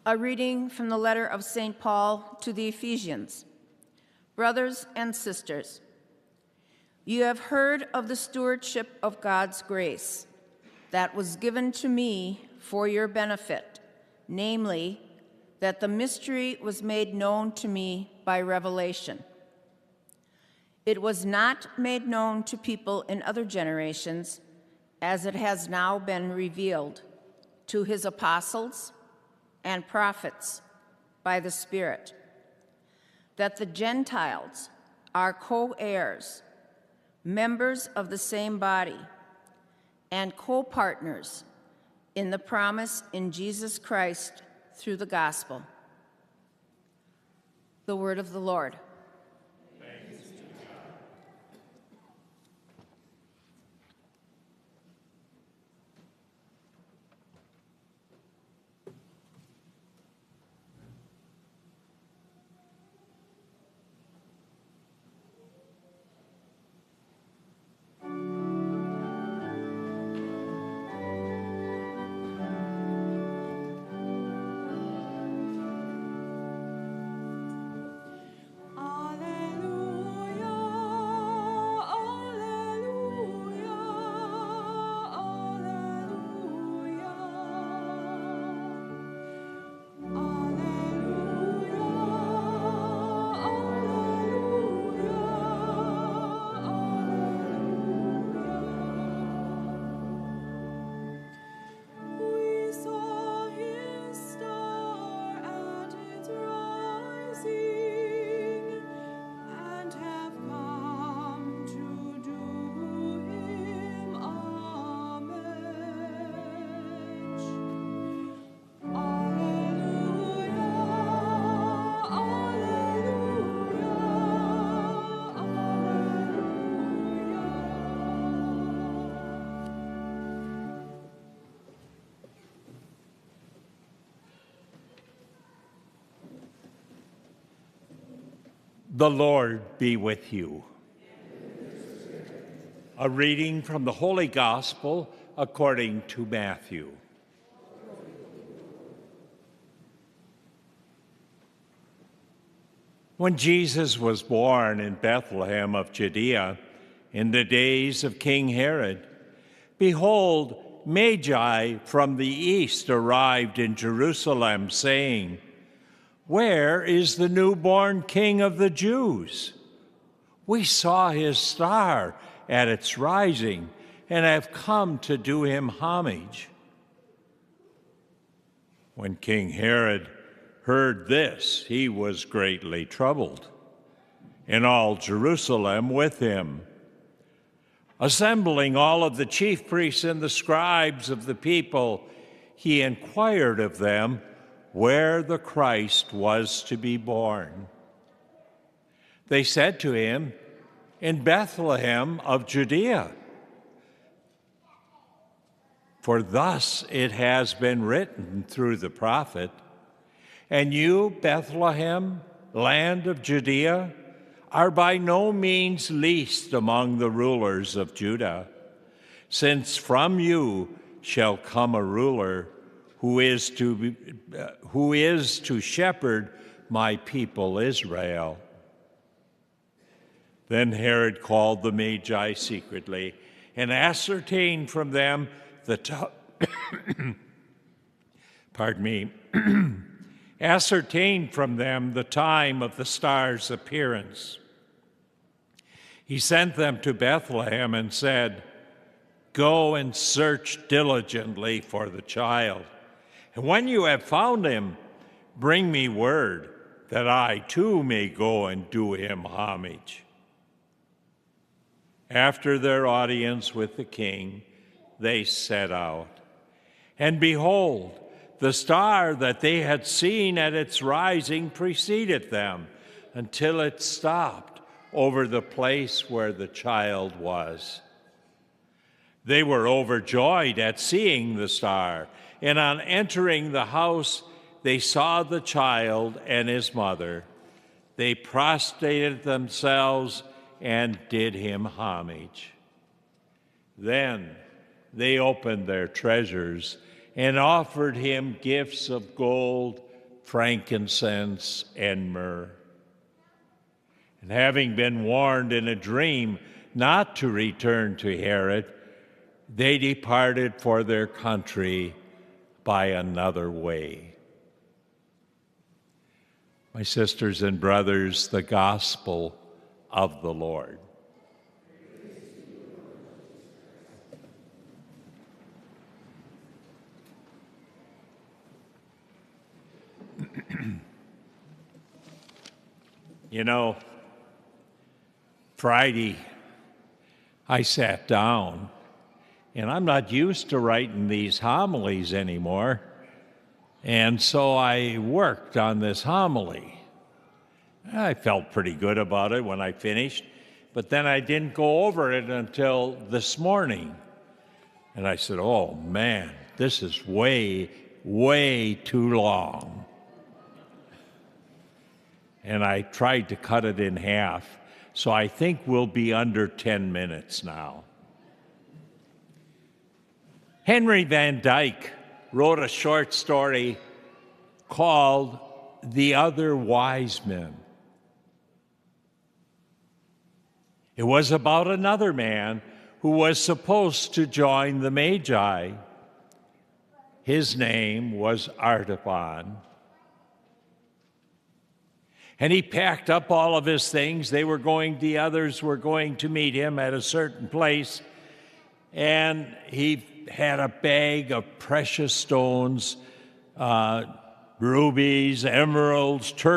A reading from the letter of St. Paul to the Ephesians. Brothers and sisters, you have heard of the stewardship of God's grace that was given to me for your benefit, namely, that the mystery was made known to me by revelation. It was not made known to people in other generations, as it has now been revealed to his apostles and prophets by the Spirit, that the Gentiles are co-heirs, members of the same body, and co-partners in the promise in Jesus Christ through the gospel. The word of the Lord. Thanks be to God. The Lord be with you. A reading from the Holy Gospel according to Matthew. When Jesus was born in Bethlehem of Judea, in the days of King Herod, behold, Magi from the east arrived in Jerusalem, saying, "Where is the newborn King of the Jews? We saw his star at its rising and have come to do him homage." When King Herod heard this, he was greatly troubled, and all Jerusalem with him. Assembling all of the chief priests and the scribes of the people, he inquired of them where the Christ was to be born. They said to him, "In Bethlehem of Judea. For thus it has been written through the prophet, and you, Bethlehem, land of Judea, are by no means least among the rulers of Judah, since from you shall come a ruler who is to shepherd my people Israel." Then Herod called the Magi secretly and ascertained from them ascertained from them the time of the star's appearance. He sent them to Bethlehem and said, "Go and search diligently for the child. And when you have found him, bring me word that I too may go and do him homage." After their audience with the king, they set out. And behold, the star that they had seen at its rising preceded them until it stopped over the place where the child was. They were overjoyed at seeing the star, and on entering the house, they saw the child and his mother. They prostrated themselves and did him homage. Then they opened their treasures and offered him gifts of gold, frankincense, and myrrh. And having been warned in a dream not to return to Herod, they departed for their country by another way. My sisters and brothers, the gospel of the Lord. You know, Friday, I sat down, and I'm not used to writing these homilies anymore, and so I worked on this homily. I felt pretty good about it when I finished, but then I didn't go over it until this morning. And I said, oh man, this is way, way too long. And I tried to cut it in half, so I think we'll be under 10 minutes now. Henry Van Dyke wrote a short story called The Other Wise Men. It was about another man who was supposed to join the Magi. His name was Artaban. And he packed up all of his things. The others were going to meet him at a certain place. And he had a bag of precious stones, rubies, emeralds, turquoise,